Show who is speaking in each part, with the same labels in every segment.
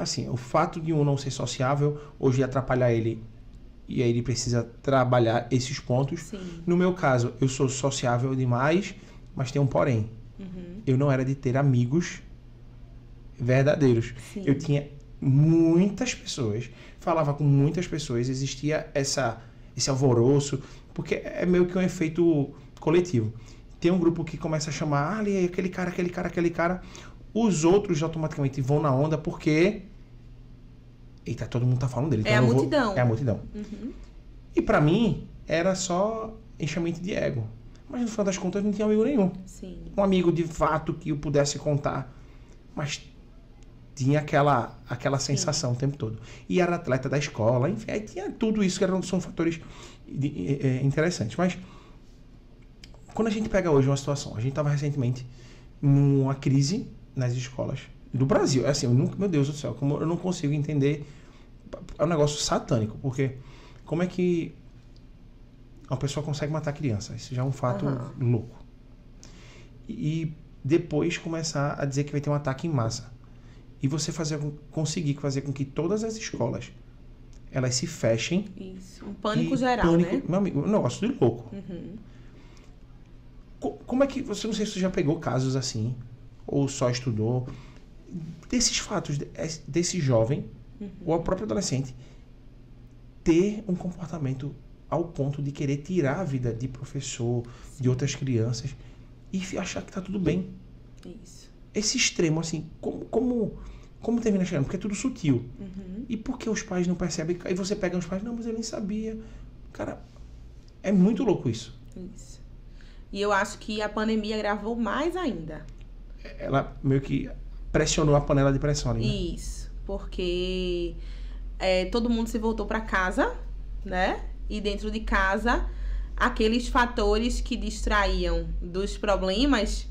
Speaker 1: assim, o fato de um não ser sociável hoje atrapalhar ele, e aí ele precisa trabalhar esses pontos.
Speaker 2: Sim.
Speaker 1: No meu caso, eu sou sociável demais, mas tem um porém. Eu não era de ter amigos verdadeiros.
Speaker 2: Sim.
Speaker 1: Eu tinha muitas pessoas, falava com muitas pessoas, existia esse alvoroço, porque é meio que um efeito coletivo. Tem um grupo que começa a chamar, ali, aquele cara. Os outros automaticamente vão na onda porque... Eita, todo mundo tá falando dele.
Speaker 2: É a multidão.
Speaker 1: É a multidão. E pra mim, era só enchimento de ego. Mas no final das contas, eu não tinha amigo nenhum.
Speaker 2: Sim.
Speaker 1: Um amigo de fato que eu pudesse contar. Mas tinha aquela sensação o tempo todo. E era atleta da escola, enfim. Aí tinha tudo isso que são fatores interessantes. Mas quando a gente pega hoje uma situação, a gente estava recentemente numa crise nas escolas do Brasil. É assim, meu Deus do céu, como eu não consigo entender. É um negócio satânico, porque como é que uma pessoa consegue matar criança? Isso já é um fato louco. E depois começar a dizer que vai ter um ataque em massa. E você conseguir fazer com que todas as escolas elas se fechem.
Speaker 2: Isso, um pânico geral, né?
Speaker 1: Meu amigo, um negócio de louco. Como é que... Você não sei se você já pegou casos assim, ou só estudou, desses fatos, desse jovem, ou o próprio adolescente, ter um comportamento ao ponto de querer tirar a vida de professor, de outras crianças, e achar que tá tudo bem.
Speaker 2: Isso.
Speaker 1: Esse extremo, assim, como termina chegando? Porque é tudo sutil. E por que os pais não percebem? Aí você pega os pais, não, mas eu nem sabia. Cara, é muito louco isso.
Speaker 2: Isso. E eu acho que a pandemia agravou mais ainda.
Speaker 1: Ela meio que pressionou a panela de pressão ali, né?
Speaker 2: Isso, porque todo mundo se voltou para casa, né? E dentro de casa, aqueles fatores que distraíam dos problemas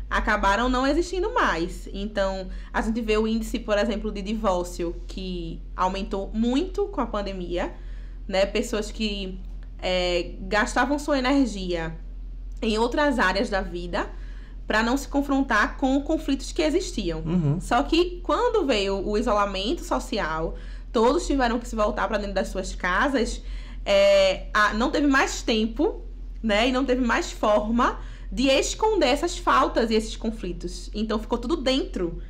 Speaker 2: acabaram não existindo mais. Então, a gente vê o índice, por exemplo, de divórcio, que aumentou muito com a pandemia, né? Pessoas que gastavam sua energia em outras áreas da vida para não se confrontar com conflitos que existiam. Só que quando veio o isolamento social, todos tiveram que se voltar para dentro das suas casas, não teve mais tempo, né? E não teve mais forma de esconder essas faltas e esses conflitos. Então ficou tudo dentro,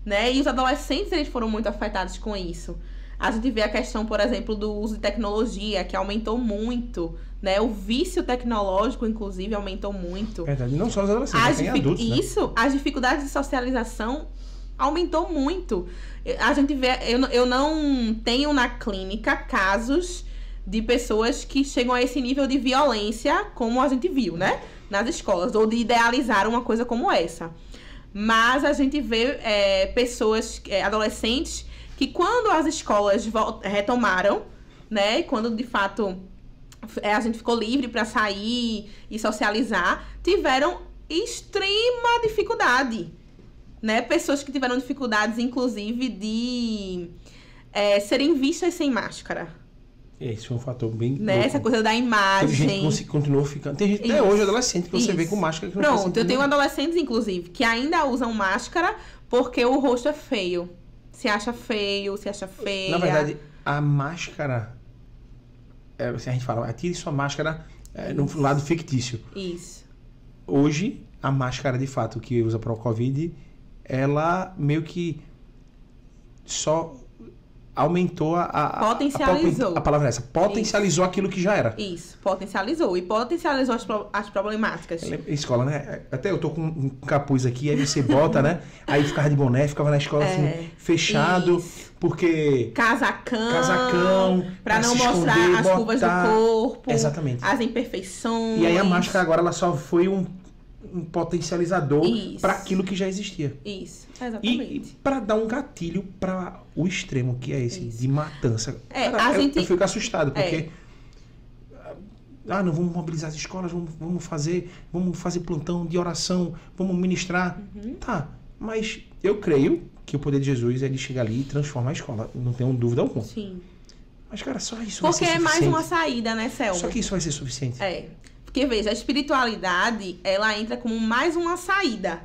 Speaker 2: né? E os adolescentes, eles foram muito afetados com isso. A gente vê a questão, por exemplo, do uso de tecnologia, que aumentou muito, né? O vício tecnológico, inclusive, aumentou muito.
Speaker 1: Verdade, não só os adolescentes, tem adultos, né?
Speaker 2: Isso, as dificuldades de socialização aumentou muito. A gente vê, eu não tenho na clínica casos de pessoas que chegam a esse nível de violência, como a gente viu, né? Nas escolas, ou de idealizar uma coisa como essa. Mas a gente vê pessoas, adolescentes, que quando as escolas retomaram, né? E quando, de fato, a gente ficou livre para sair e socializar, tiveram extrema dificuldade, né? Pessoas que tiveram dificuldades, inclusive, de serem vistas sem máscara.
Speaker 1: Esse foi um fator bem...
Speaker 2: Né? Essa coisa da imagem.
Speaker 1: Tem gente que continuou ficando... Tem gente até hoje, adolescente, que você vê com máscara. Que não
Speaker 2: Pronto, eu tenho adolescentes, inclusive, que ainda usam máscara porque o rosto é feio. Se acha feio, se acha feia.
Speaker 1: Na verdade, a máscara... se a gente fala, atire sua máscara no lado fictício.
Speaker 2: Isso.
Speaker 1: Hoje, a máscara, de fato, que usa para o Covid, ela meio que só... aumentou
Speaker 2: potencializou.
Speaker 1: A palavra é essa. Potencializou aquilo que já era.
Speaker 2: Isso, potencializou. E potencializou as problemáticas.
Speaker 1: Escola, né? Até eu tô com um capuz aqui, aí você bota, né? Aí ficava de boné, ficava na escola assim, fechado,
Speaker 2: isso.
Speaker 1: Porque...
Speaker 2: Casacão. Pra não mostrar as curvas do corpo.
Speaker 1: Exatamente.
Speaker 2: As imperfeições.
Speaker 1: E aí a máscara agora, ela só foi um potencializador para aquilo que já existia.
Speaker 2: Isso, exatamente.
Speaker 1: E para dar um gatilho para o extremo, que é esse, de matança. Cara, eu fico assustado, porque... não, vamos mobilizar as escolas, vamos fazer plantão de oração, vamos ministrar. Tá, mas eu creio que o poder de Jesus, ele chega ali e transforma a escola. Não tenho dúvida alguma.
Speaker 2: Sim.
Speaker 1: Mas, cara, só isso
Speaker 2: vai ser suficiente. Porque é mais uma saída, né, Selma?
Speaker 1: Só que isso vai ser suficiente.
Speaker 2: Porque, veja, a espiritualidade, ela entra como mais uma saída,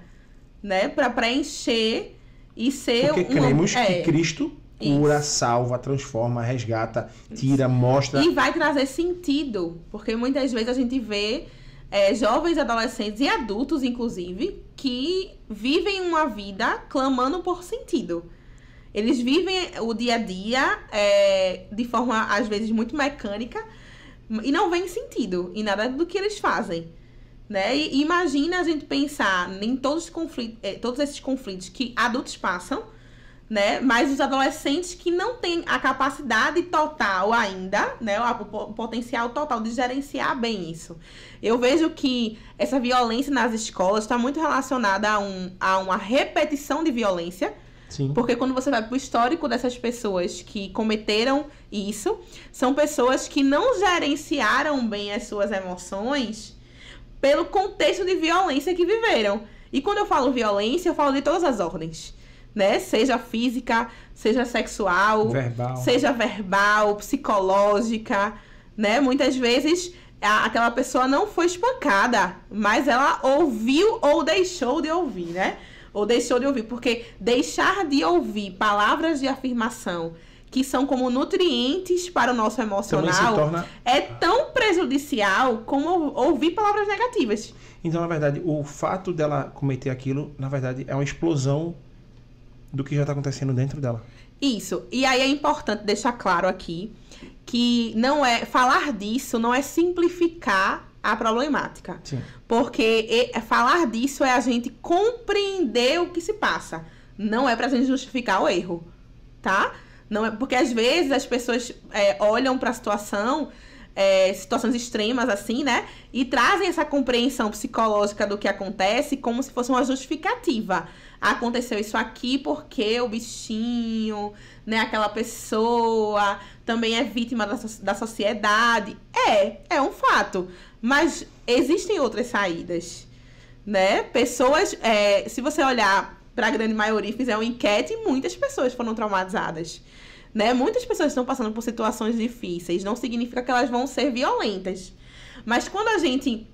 Speaker 2: né? Para preencher e ser...
Speaker 1: Porque cremos que Cristo cura, salva, transforma, resgata, tira, mostra.
Speaker 2: E vai trazer sentido, porque muitas vezes a gente vê jovens, adolescentes e adultos, inclusive, que vivem uma vida clamando por sentido. Eles vivem o dia a dia de forma, às vezes, muito mecânica e não vem sentido em nada do que eles fazem. Né? E imagina a gente pensar em todos esses conflitos que adultos passam, né? Mas os adolescentes que não têm a capacidade total ainda, né? O potencial total de gerenciar bem isso. Eu vejo que essa violência nas escolas está muito relacionada a uma repetição de violência.
Speaker 1: Sim.
Speaker 2: Porque quando você vai para o histórico dessas pessoas que cometeram isso, são pessoas que não gerenciaram bem as suas emoções pelo contexto de violência que viveram. E quando eu falo violência, eu falo de todas as ordens, né? Seja física, seja sexual, seja verbal, psicológica, né? Muitas vezes aquela pessoa não foi espancada, mas ela ouviu ou deixou de ouvir, né? Ou deixou de ouvir, porque deixar de ouvir palavras de afirmação que são como nutrientes para o nosso emocional é tão prejudicial como ouvir palavras negativas.
Speaker 1: Então, na verdade, o fato dela cometer aquilo, na verdade, é uma explosão do que já está acontecendo dentro dela.
Speaker 2: Isso. E aí é importante deixar claro aqui que falar disso não é simplificar a problemática.
Speaker 1: Sim.
Speaker 2: Porque falar disso é a gente compreender o que se passa. Não é pra gente justificar o erro, tá? Não é, porque às vezes as pessoas olham pra situações extremas assim, né? E trazem essa compreensão psicológica do que acontece como se fosse uma justificativa. Aconteceu isso aqui porque o bichinho, né? Aquela pessoa também é vítima da sociedade. É um fato. Mas existem outras saídas, né? Pessoas, se você olhar para a grande maioria, fizer uma enquete, muitas pessoas foram traumatizadas, né? Muitas pessoas estão passando por situações difíceis. Não significa que elas vão ser violentas. Mas quando a gente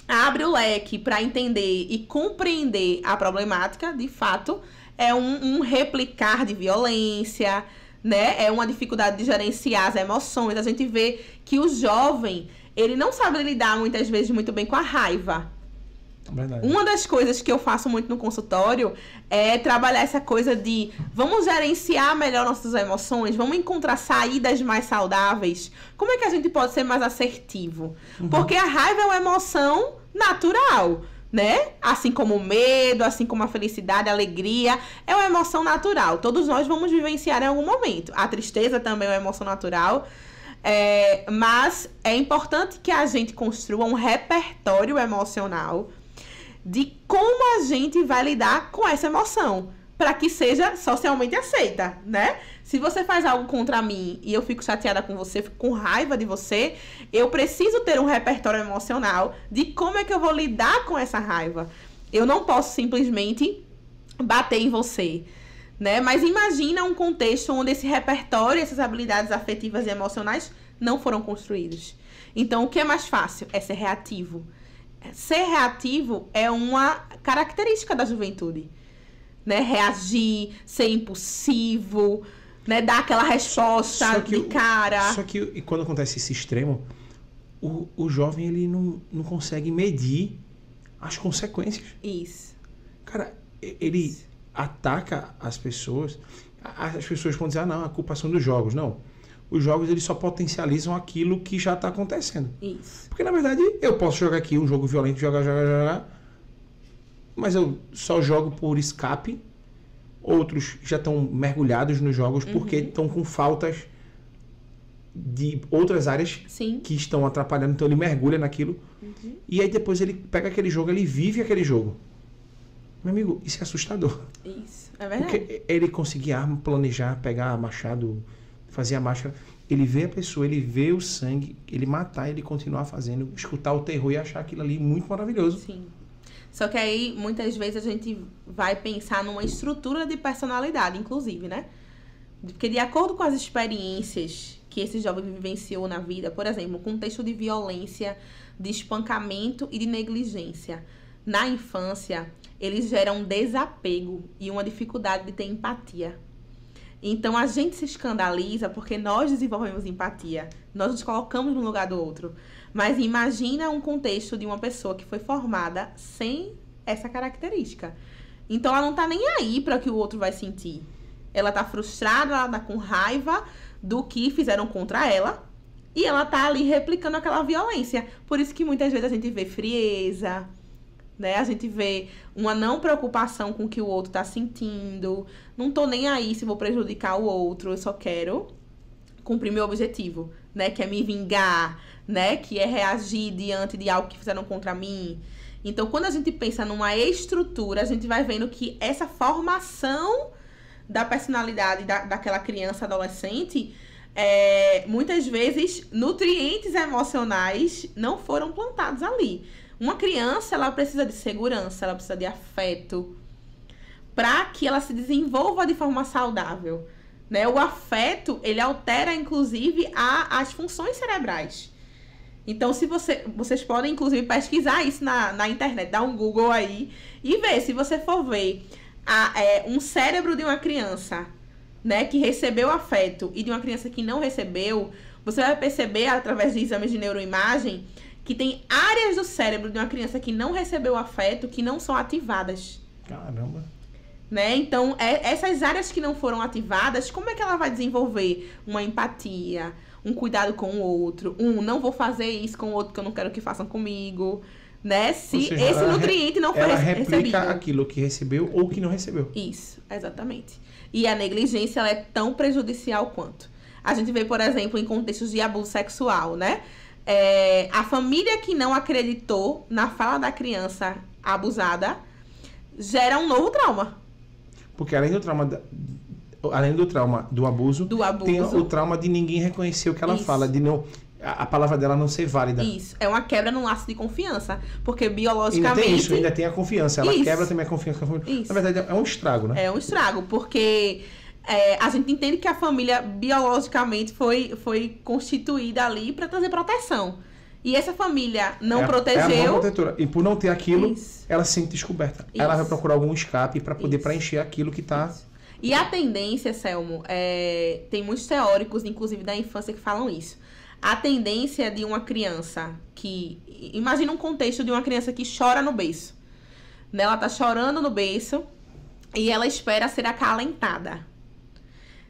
Speaker 2: abre o leque para entender e compreender a problemática, de fato, é um replicar de violência, né? É uma dificuldade de gerenciar as emoções. A gente vê que o jovem, ele não sabe lidar muitas vezes muito bem com a raiva.
Speaker 1: Verdade.
Speaker 2: Uma das coisas que eu faço muito no consultório é trabalhar essa coisa de vamos gerenciar melhor nossas emoções, vamos encontrar saídas mais saudáveis. Como é que a gente pode ser mais assertivo? Porque a raiva é uma emoção natural, né? Assim como o medo, assim como a felicidade, a alegria, é uma emoção natural. Todos nós vamos vivenciar em algum momento. A tristeza também é uma emoção natural. Mas é importante que a gente construa um repertório emocional de como a gente vai lidar com essa emoção, para que seja socialmente aceita, né? Se você faz algo contra mim e eu fico chateada com você, fico com raiva de você, eu preciso ter um repertório emocional de como é que eu vou lidar com essa raiva. Eu não posso simplesmente bater em você, né? Mas imagina um contexto onde esse repertório, essas habilidades afetivas e emocionais não foram construídos. Então, o que é mais fácil? É ser reativo. Ser reativo é uma característica da juventude, né? Reagir, ser impulsivo, né? Dar aquela resposta de cara.
Speaker 1: Só que quando acontece esse extremo, o jovem ele não consegue medir as consequências.
Speaker 2: Isso.
Speaker 1: Cara, ele ataca as pessoas. As pessoas vão dizer, não, a culpa são dos jogos. Não. Os jogos eles só potencializam aquilo que já está acontecendo.
Speaker 2: Isso.
Speaker 1: Porque, na verdade, eu posso jogar aqui um jogo violento, jogar, mas eu só jogo por escape. Outros já estão mergulhados nos jogos porque estão com faltas de outras áreas que estão atrapalhando. Então, ele mergulha naquilo. E aí, depois, ele pega aquele jogo, ele vive aquele jogo. Meu amigo, isso é assustador.
Speaker 2: Isso, é verdade.
Speaker 1: Porque ele conseguir arma, planejar, pegar machado, fazer a máscara, ele vê a pessoa, ele vê o sangue, ele matar, ele continuar fazendo, escutar o terror e achar aquilo ali muito maravilhoso.
Speaker 2: Sim. Só que aí, muitas vezes, a gente vai pensar numa estrutura de personalidade, inclusive, né? Porque de acordo com as experiências que esse jovem vivenciou na vida, por exemplo, um contexto de violência, de espancamento e de negligência, na infância, eles geram um desapego e uma dificuldade de ter empatia. Então a gente se escandaliza porque nós desenvolvemos empatia, nós nos colocamos no lugar do outro. Mas imagina um contexto de uma pessoa que foi formada sem essa característica. Então ela não tá nem aí para o que o outro vai sentir. Ela tá frustrada, ela tá com raiva do que fizeram contra ela. E ela tá ali replicando aquela violência. Por isso que muitas vezes a gente vê frieza, né? A gente vê uma não preocupação com o que o outro tá sentindo. Não tô nem aí se vou prejudicar o outro. Eu só quero cumprir meu objetivo, né? Que é me vingar, né? Que é reagir diante de algo que fizeram contra mim. Então, quando a gente pensa numa estrutura, a gente vai vendo que essa formação da personalidade daquela criança, adolescente, muitas vezes nutrientes emocionais não foram plantados ali. Uma criança, ela precisa de segurança, ela precisa de afeto, para que ela se desenvolva de forma saudável, né? O afeto, ele altera, inclusive, as funções cerebrais. Então, se vocês podem, inclusive, pesquisar isso na internet, dar um Google aí e ver. Se você for ver um cérebro de uma criança, né, que recebeu afeto e de uma criança que não recebeu, você vai perceber, através de exames de neuroimagem, que tem áreas do cérebro de uma criança que não recebeu afeto que não são ativadas.
Speaker 1: Caramba.
Speaker 2: Né? Então, essas áreas que não foram ativadas, como é que ela vai desenvolver uma empatia, um cuidado com o outro, não vou fazer isso com o outro que eu não quero que façam comigo, né? Se seja, esse nutriente não foi recebido.
Speaker 1: Ela replica aquilo que recebeu ou que não recebeu.
Speaker 2: Isso, exatamente. E a negligência, ela é tão prejudicial quanto. A gente vê, por exemplo, em contextos de abuso sexual, né? A família que não acreditou na fala da criança abusada gera um novo trauma.
Speaker 1: Porque além do trauma do abuso, tem o trauma de ninguém reconhecer o que ela fala, de não, a palavra dela não ser válida.
Speaker 2: Isso, é uma quebra no laço de confiança, porque biologicamente...
Speaker 1: Ainda tem isso, ainda tem a confiança, ela quebra também a confiança. Na verdade, é um estrago, né?
Speaker 2: É um estrago, porque a gente entende que a família biologicamente foi constituída ali para trazer proteção. E essa família não protegeu...
Speaker 1: É a mão protetora. E por não ter aquilo, ela se sente descoberta. Isso. Ela vai procurar algum escape para poder preencher aquilo que está...
Speaker 2: E a tendência, Selmo, tem muitos teóricos, inclusive da infância, que falam isso. A tendência de uma criança que... Imagina um contexto de uma criança que chora no berço. Né? Ela tá chorando no berço e ela espera ser acalentada.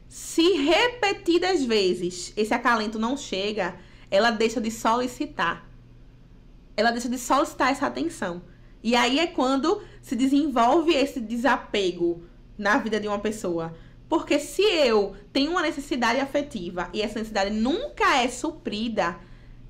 Speaker 2: Se repetidas vezes esse acalento não chega, ela deixa de solicitar. Ela deixa de solicitar essa atenção. E aí é quando se desenvolve esse desapego na vida de uma pessoa. Porque se eu tenho uma necessidade afetiva e essa necessidade nunca é suprida,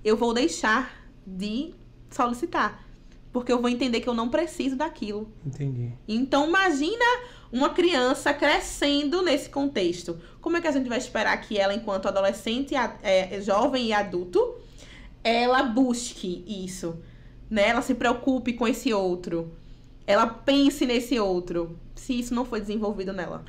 Speaker 2: eu vou deixar de solicitar. Porque eu vou entender que eu não preciso daquilo.
Speaker 1: Entendi.
Speaker 2: Então, imagina uma criança crescendo nesse contexto. Como é que a gente vai esperar que ela, enquanto adolescente, jovem e adulto, ela busque isso, né? Ela se preocupe com esse outro. Ela pense nesse outro, se isso não foi desenvolvido nela.